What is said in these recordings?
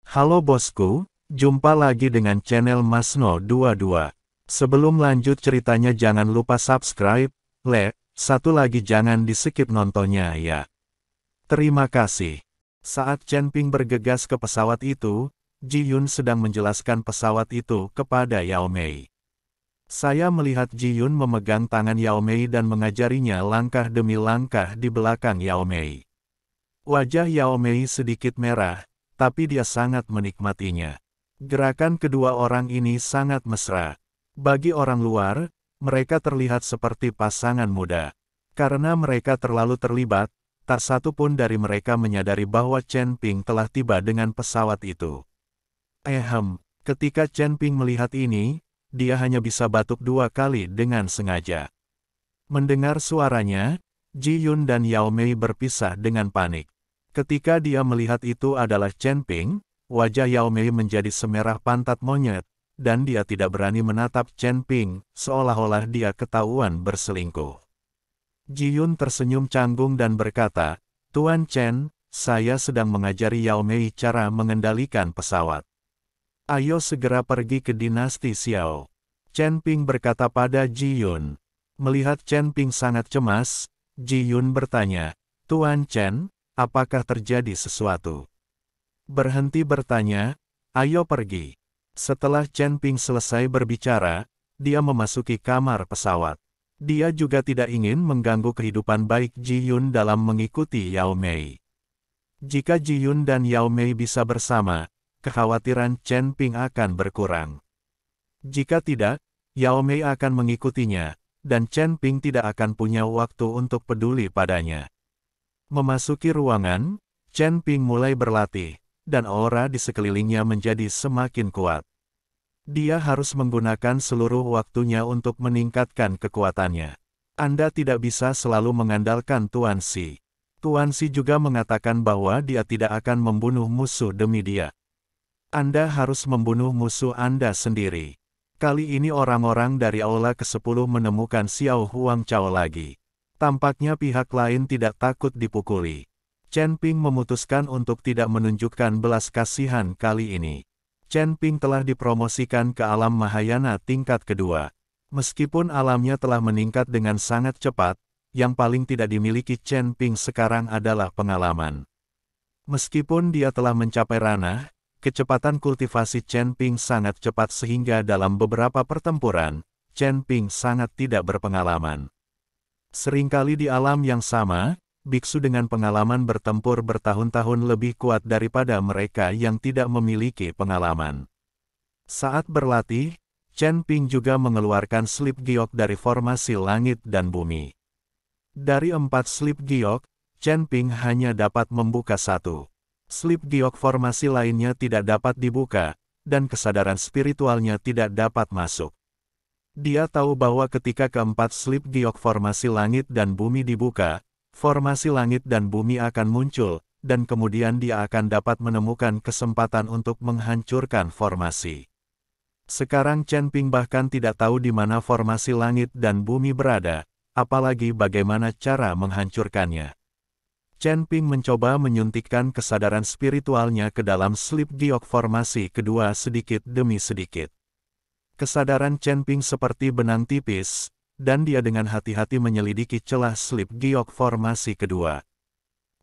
Halo bosku, jumpa lagi dengan channel Masno22. Sebelum lanjut ceritanya jangan lupa subscribe, like, satu lagi jangan di-skip nontonnya ya. Terima kasih. Saat Chen Ping bergegas ke pesawat itu, Ji Yun sedang menjelaskan pesawat itu kepada Yao Mei. Saya melihat Ji Yun memegang tangan Yao Mei dan mengajarinya langkah demi langkah di belakang Yao Mei. Wajah Yao Mei sedikit merah, tapi dia sangat menikmatinya. Gerakan kedua orang ini sangat mesra. Bagi orang luar, mereka terlihat seperti pasangan muda. Karena mereka terlalu terlibat, tak satu pun dari mereka menyadari bahwa Chen Ping telah tiba dengan pesawat itu. Ketika Chen Ping melihat ini, dia hanya bisa batuk dua kali dengan sengaja. Mendengar suaranya, Ji Yun dan Yao Mei berpisah dengan panik. Ketika dia melihat itu adalah Chen Ping, wajah Yao Mei menjadi semerah pantat monyet, dan dia tidak berani menatap Chen Ping, seolah-olah dia ketahuan berselingkuh. Ji Yun tersenyum canggung dan berkata, "Tuan Chen, saya sedang mengajari Yao Mei cara mengendalikan pesawat. Ayo segera pergi ke dinasti Xiao." Chen Ping berkata pada Ji Yun. Melihat Chen Ping sangat cemas, Ji Yun bertanya, "Tuan Chen, apakah terjadi sesuatu?" "Berhenti bertanya, ayo pergi." Setelah Chen Ping selesai berbicara, dia memasuki kamar pesawat. Dia juga tidak ingin mengganggu kehidupan baik Ji Yun dalam mengikuti Yao Mei. Jika Ji Yun dan Yao Mei bisa bersama, kekhawatiran Chen Ping akan berkurang. Jika tidak, Yao Mei akan mengikutinya, dan Chen Ping tidak akan punya waktu untuk peduli padanya. Memasuki ruangan, Chen Ping mulai berlatih, dan aura di sekelilingnya menjadi semakin kuat. Dia harus menggunakan seluruh waktunya untuk meningkatkan kekuatannya. Anda tidak bisa selalu mengandalkan Tuan Xi. Tuan Xi juga mengatakan bahwa dia tidak akan membunuh musuh demi dia. Anda harus membunuh musuh Anda sendiri. Kali ini orang-orang dari Aula ke-10 menemukan Xiao Huang Chao lagi. Tampaknya pihak lain tidak takut dipukuli. Chen Ping memutuskan untuk tidak menunjukkan belas kasihan kali ini. Chen Ping telah dipromosikan ke alam Mahayana tingkat kedua. Meskipun alamnya telah meningkat dengan sangat cepat, yang paling tidak dimiliki Chen Ping sekarang adalah pengalaman. Meskipun dia telah mencapai ranah, kecepatan kultivasi Chen Ping sangat cepat sehingga dalam beberapa pertempuran, Chen Ping sangat tidak berpengalaman. Seringkali di alam yang sama, biksu dengan pengalaman bertempur bertahun-tahun lebih kuat daripada mereka yang tidak memiliki pengalaman. Saat berlatih, Chen Ping juga mengeluarkan slip giok dari formasi langit dan bumi. Dari 4 slip giok, Chen Ping hanya dapat membuka 1. Slip giok formasi lainnya tidak dapat dibuka, dan kesadaran spiritualnya tidak dapat masuk. Dia tahu bahwa ketika keempat slip giok formasi langit dan bumi dibuka, formasi langit dan bumi akan muncul, dan kemudian dia akan dapat menemukan kesempatan untuk menghancurkan formasi. Sekarang Chen Ping bahkan tidak tahu di mana formasi langit dan bumi berada, apalagi bagaimana cara menghancurkannya. Chen Ping mencoba menyuntikkan kesadaran spiritualnya ke dalam slip giok formasi kedua sedikit demi sedikit. Kesadaran Chen Ping seperti benang tipis, dan dia dengan hati-hati menyelidiki celah slip giok formasi kedua.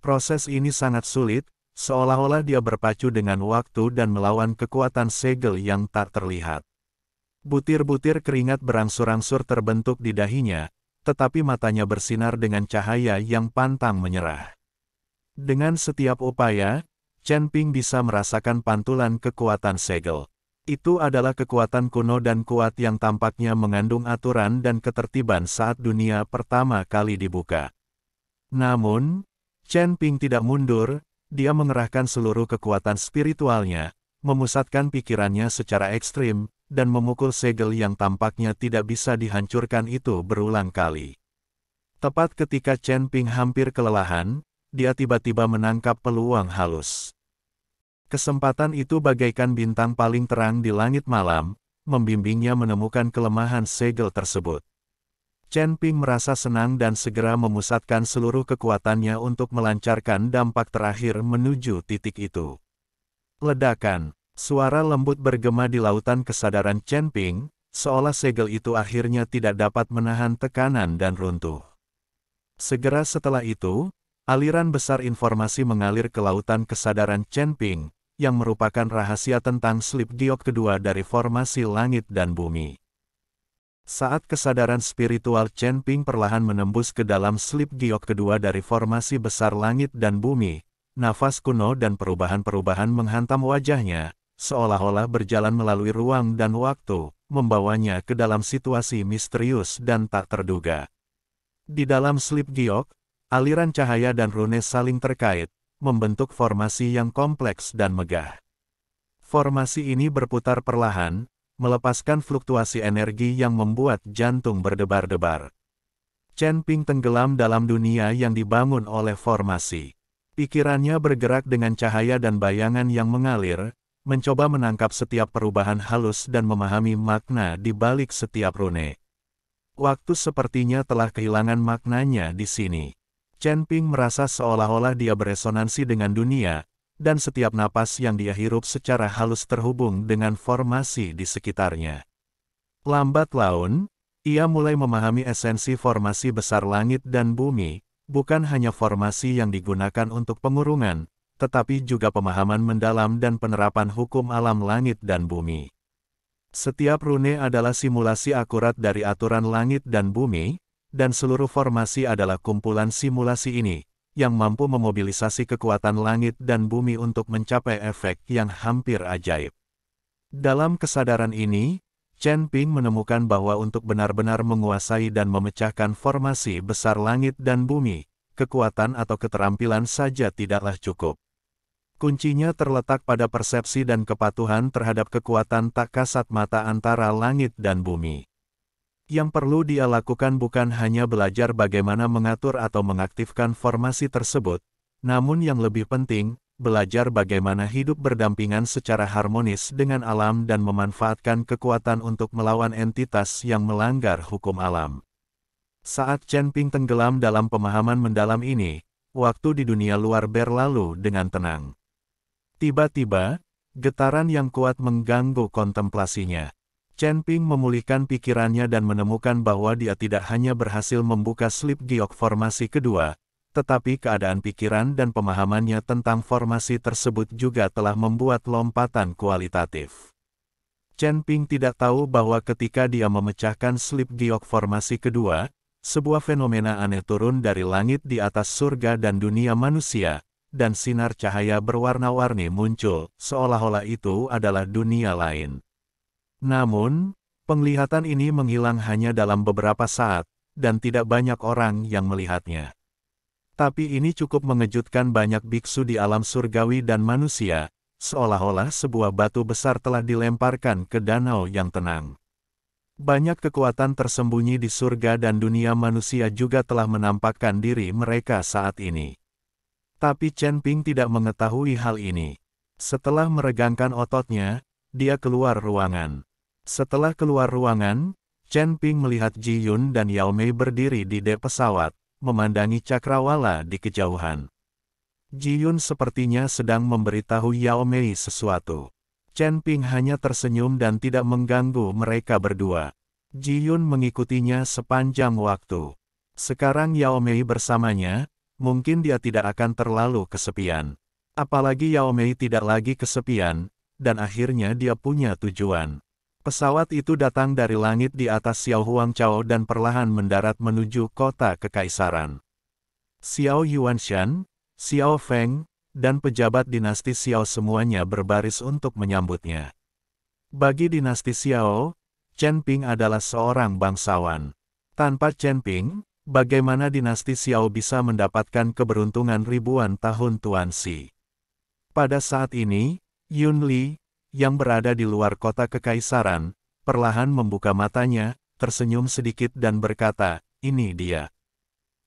Proses ini sangat sulit, seolah-olah dia berpacu dengan waktu dan melawan kekuatan segel yang tak terlihat. Butir-butir keringat berangsur-angsur terbentuk di dahinya, tetapi matanya bersinar dengan cahaya yang pantang menyerah. Dengan setiap upaya, Chen Ping bisa merasakan pantulan kekuatan segel. Itu adalah kekuatan kuno dan kuat yang tampaknya mengandung aturan dan ketertiban saat dunia pertama kali dibuka. Namun, Chen Ping tidak mundur, dia mengerahkan seluruh kekuatan spiritualnya, memusatkan pikirannya secara ekstrim, dan memukul segel yang tampaknya tidak bisa dihancurkan itu berulang kali. Tepat ketika Chen Ping hampir kelelahan, dia tiba-tiba menangkap peluang halus. Kesempatan itu bagaikan bintang paling terang di langit malam, membimbingnya menemukan kelemahan segel tersebut. Chen Ping merasa senang dan segera memusatkan seluruh kekuatannya untuk melancarkan dampak terakhir menuju titik itu. Ledakan. Suara lembut bergema di lautan kesadaran Chen Ping, seolah segel itu akhirnya tidak dapat menahan tekanan dan runtuh. Segera setelah itu, aliran besar informasi mengalir ke lautan kesadaran Chen Ping, yang merupakan rahasia tentang slip giok kedua dari formasi langit dan bumi. Saat kesadaran spiritual Chen Ping perlahan menembus ke dalam slip giok kedua dari formasi besar langit dan bumi, nafas kuno dan perubahan-perubahan menghantam wajahnya, seolah-olah berjalan melalui ruang dan waktu, membawanya ke dalam situasi misterius dan tak terduga. Di dalam slip giok, aliran cahaya dan rune saling terkait, membentuk formasi yang kompleks dan megah. Formasi ini berputar perlahan, melepaskan fluktuasi energi yang membuat jantung berdebar-debar. Chen Ping tenggelam dalam dunia yang dibangun oleh formasi. Pikirannya bergerak dengan cahaya dan bayangan yang mengalir, mencoba menangkap setiap perubahan halus dan memahami makna di balik setiap rune. Waktu sepertinya telah kehilangan maknanya di sini. Chen Ping merasa seolah-olah dia beresonansi dengan dunia, dan setiap napas yang dia hirup secara halus terhubung dengan formasi di sekitarnya. Lambat laun, ia mulai memahami esensi formasi besar langit dan bumi, bukan hanya formasi yang digunakan untuk pengurungan, tetapi juga pemahaman mendalam dan penerapan hukum alam langit dan bumi. Setiap rune adalah simulasi akurat dari aturan langit dan bumi, dan seluruh formasi adalah kumpulan simulasi ini, yang mampu memobilisasi kekuatan langit dan bumi untuk mencapai efek yang hampir ajaib. Dalam kesadaran ini, Chen Ping menemukan bahwa untuk benar-benar menguasai dan memecahkan formasi besar langit dan bumi, kekuatan atau keterampilan saja tidaklah cukup. Kuncinya terletak pada persepsi dan kepatuhan terhadap kekuatan tak kasat mata antara langit dan bumi. Yang perlu dia lakukan bukan hanya belajar bagaimana mengatur atau mengaktifkan formasi tersebut, namun yang lebih penting, belajar bagaimana hidup berdampingan secara harmonis dengan alam dan memanfaatkan kekuatan untuk melawan entitas yang melanggar hukum alam. Saat Chen Ping tenggelam dalam pemahaman mendalam ini, waktu di dunia luar berlalu dengan tenang. Tiba-tiba, getaran yang kuat mengganggu kontemplasinya. Chen Ping memulihkan pikirannya dan menemukan bahwa dia tidak hanya berhasil membuka slip giok formasi kedua, tetapi keadaan pikiran dan pemahamannya tentang formasi tersebut juga telah membuat lompatan kualitatif. Chen Ping tidak tahu bahwa ketika dia memecahkan slip giok formasi kedua, sebuah fenomena aneh turun dari langit di atas surga dan dunia manusia, dan sinar cahaya berwarna-warni muncul, seolah-olah itu adalah dunia lain. Namun, penglihatan ini menghilang hanya dalam beberapa saat, dan tidak banyak orang yang melihatnya. Tapi ini cukup mengejutkan banyak biksu di alam surgawi dan manusia, seolah-olah sebuah batu besar telah dilemparkan ke danau yang tenang. Banyak kekuatan tersembunyi di surga dan dunia manusia juga telah menampakkan diri mereka saat ini. Tapi Chen Ping tidak mengetahui hal ini. Setelah meregangkan ototnya, dia keluar ruangan. Setelah keluar ruangan, Chen Ping melihat Ji Yun dan Yao Mei berdiri di dek pesawat, memandangi cakrawala di kejauhan. Ji Yun sepertinya sedang memberitahu Yao Mei sesuatu. Chen Ping hanya tersenyum dan tidak mengganggu mereka berdua. Ji Yun mengikutinya sepanjang waktu. Sekarang Yao Mei bersamanya, mungkin dia tidak akan terlalu kesepian. Apalagi Yao Mei tidak lagi kesepian, dan akhirnya dia punya tujuan. Pesawat itu datang dari langit di atas Xiao Huangchao dan perlahan mendarat menuju kota kekaisaran. Xiao Yuanshan, Xiao Feng, dan pejabat dinasti Xiao semuanya berbaris untuk menyambutnya. Bagi dinasti Xiao, Chen Ping adalah seorang bangsawan. Tanpa Chen Ping, bagaimana dinasti Xiao bisa mendapatkan keberuntungan ribuan tahun Tuan Xi? Pada saat ini, Yun Li, yang berada di luar kota kekaisaran, perlahan membuka matanya, tersenyum sedikit dan berkata, "Ini dia."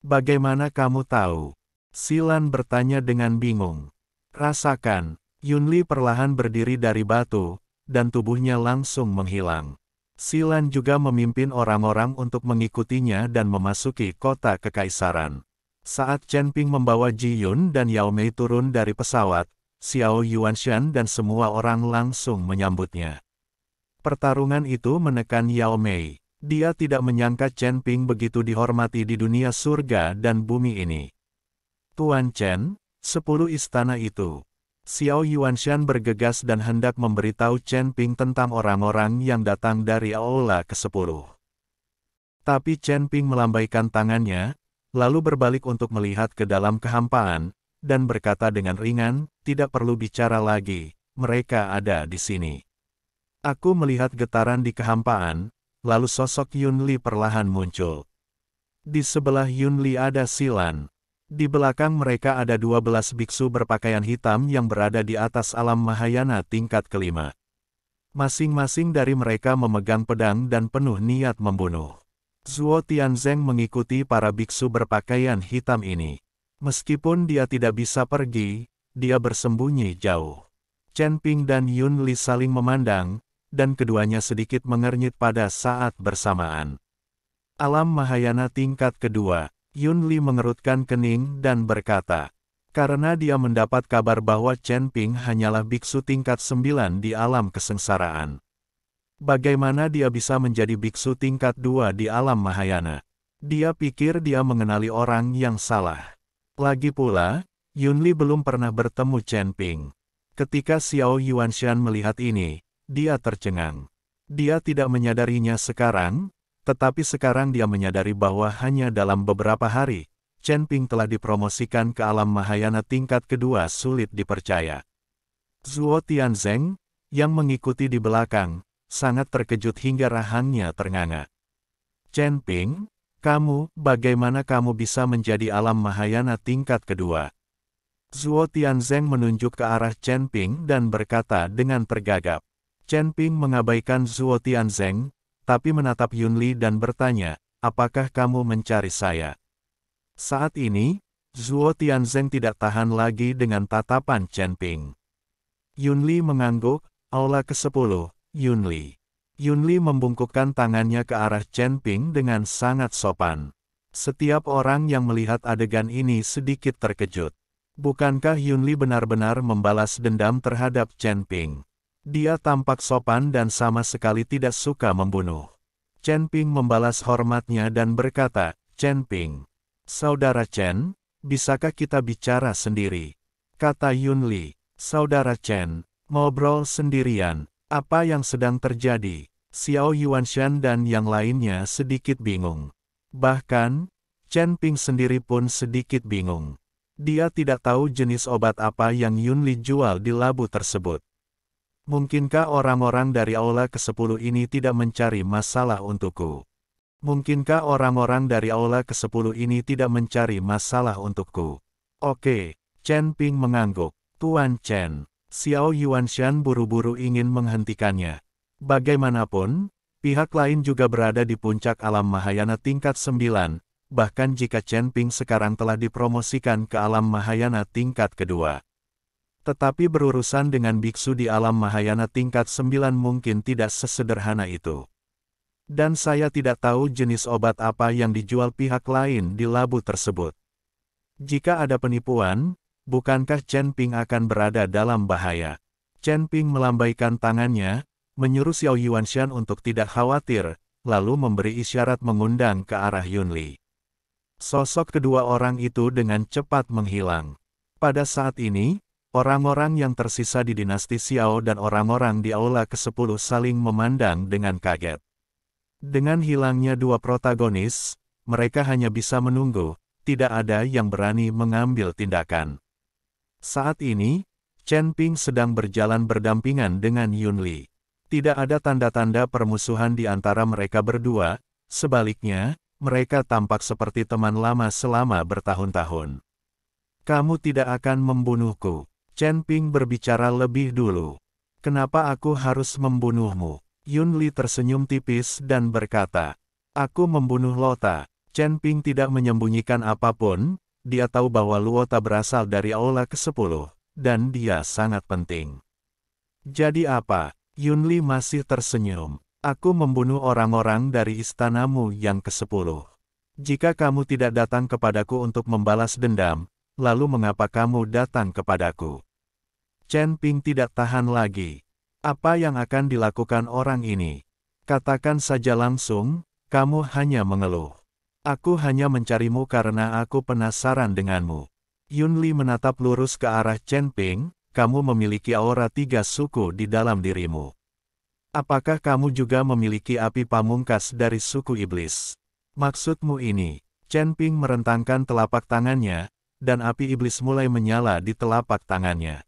"Bagaimana kamu tahu?" Silan bertanya dengan bingung. "Rasakan." Yun Li perlahan berdiri dari batu, dan tubuhnya langsung menghilang. Silan juga memimpin orang-orang untuk mengikutinya dan memasuki kota kekaisaran. Saat Chen Ping membawa Ji Yun dan Yao Mei turun dari pesawat, Xiao Yuanshan dan semua orang langsung menyambutnya. Pertarungan itu menekan Yao Mei. Dia tidak menyangka Chen Ping begitu dihormati di dunia surga dan bumi ini. Tuan Chen, 10 istana itu. Xiao Yuanshan bergegas dan hendak memberitahu Chen Ping tentang orang-orang yang datang dari Aula ke-10. Tapi Chen Ping melambaikan tangannya, lalu berbalik untuk melihat ke dalam kehampaan, dan berkata dengan ringan, tidak perlu bicara lagi, mereka ada di sini. Aku melihat getaran di kehampaan, lalu sosok Yun Li perlahan muncul. Di sebelah Yun Li ada Silan. Di belakang mereka ada 12 biksu berpakaian hitam yang berada di atas alam Mahayana tingkat kelima. Masing-masing dari mereka memegang pedang dan penuh niat membunuh. Zuo Tianzeng mengikuti para biksu berpakaian hitam ini. Meskipun dia tidak bisa pergi, dia bersembunyi jauh. Chen Ping dan Yun Li saling memandang, dan keduanya sedikit mengernyit pada saat bersamaan. Alam Mahayana tingkat kedua, Yun Li mengerutkan kening dan berkata, karena dia mendapat kabar bahwa Chen Ping hanyalah biksu tingkat 9 di alam kesengsaraan. Bagaimana dia bisa menjadi biksu tingkat 2 di alam Mahayana? Dia pikir dia mengenali orang yang salah. Lagi pula, Yun Li belum pernah bertemu Chen Ping. Ketika Xiao Yuanshan melihat ini, dia tercengang. Dia tidak menyadarinya sekarang, tetapi sekarang dia menyadari bahwa hanya dalam beberapa hari, Chen Ping telah dipromosikan ke alam Mahayana tingkat kedua sulit dipercaya. Zuo Tianzeng, yang mengikuti di belakang, sangat terkejut hingga rahangnya ternganga. Chen Ping, kamu, bagaimana kamu bisa menjadi alam Mahayana tingkat kedua? Zuo Tianzeng menunjuk ke arah Chen Ping dan berkata dengan tergagap. Chen Ping mengabaikan Zuo Tianzeng, tapi menatap Yun Li dan bertanya, apakah kamu mencari saya? Saat ini, Zuo Tianzeng tidak tahan lagi dengan tatapan Chen Ping. Yun Li mengangguk, aula ke-10, Yun Li. Yun Li membungkukkan tangannya ke arah Chen Ping dengan sangat sopan. Setiap orang yang melihat adegan ini sedikit terkejut. Bukankah Yun Li benar-benar membalas dendam terhadap Chen Ping? Dia tampak sopan dan sama sekali tidak suka membunuh. Chen Ping membalas hormatnya dan berkata, Chen Ping, Saudara Chen, bisakah kita bicara sendiri? Kata Yun Li, Saudara Chen, ngobrol sendirian, apa yang sedang terjadi? Xiao Yuanshan dan yang lainnya sedikit bingung. Bahkan, Chen Ping sendiri pun sedikit bingung. Dia tidak tahu jenis obat apa yang Yun Li jual di labu tersebut. Mungkinkah orang-orang dari aula ke-10 ini tidak mencari masalah untukku? Mungkinkah orang-orang dari aula ke-10 ini tidak mencari masalah untukku? Oke, Chen Ping mengangguk. Tuan Chen, Xiao Yuanshan buru-buru ingin menghentikannya. Bagaimanapun, pihak lain juga berada di puncak alam Mahayana tingkat 9, bahkan jika Chen Ping sekarang telah dipromosikan ke alam Mahayana tingkat kedua. Tetapi berurusan dengan biksu di alam Mahayana tingkat 9 mungkin tidak sesederhana itu. Dan saya tidak tahu jenis obat apa yang dijual pihak lain di labu tersebut. Jika ada penipuan, bukankah Chen Ping akan berada dalam bahaya? Chen Ping melambaikan tangannya, menyuruh Xiao Yuanshan untuk tidak khawatir, lalu memberi isyarat mengundang ke arah Yun Li. Sosok kedua orang itu dengan cepat menghilang. Pada saat ini, orang-orang yang tersisa di dinasti Xiao dan orang-orang di aula ke-10 saling memandang dengan kaget. Dengan hilangnya dua protagonis, mereka hanya bisa menunggu, tidak ada yang berani mengambil tindakan. Saat ini, Chen Ping sedang berjalan berdampingan dengan Yun Li. Tidak ada tanda-tanda permusuhan di antara mereka berdua, sebaliknya, mereka tampak seperti teman lama selama bertahun-tahun. Kamu tidak akan membunuhku. Chen Ping berbicara lebih dulu. Kenapa aku harus membunuhmu? Yun Li tersenyum tipis dan berkata, aku membunuh Lota. Chen Ping tidak menyembunyikan apapun, dia tahu bahwa Luota berasal dari aula ke-10, dan dia sangat penting. Jadi apa? Yun Li masih tersenyum. Aku membunuh orang-orang dari istanamu yang ke-10. Jika kamu tidak datang kepadaku untuk membalas dendam, lalu mengapa kamu datang kepadaku? Chen Ping tidak tahan lagi. Apa yang akan dilakukan orang ini? Katakan saja langsung, kamu hanya mengeluh. Aku hanya mencarimu karena aku penasaran denganmu. Yunli menatap lurus ke arah Chen Ping, kamu memiliki aura 3 suku di dalam dirimu. Apakah kamu juga memiliki api pamungkas dari suku iblis? Maksudmu ini? Chen Ping merentangkan telapak tangannya, dan api iblis mulai menyala di telapak tangannya.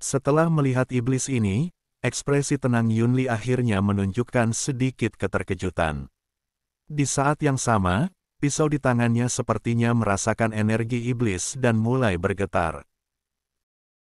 Setelah melihat iblis ini, ekspresi tenang Yunli akhirnya menunjukkan sedikit keterkejutan. Di saat yang sama, pisau di tangannya sepertinya merasakan energi iblis dan mulai bergetar.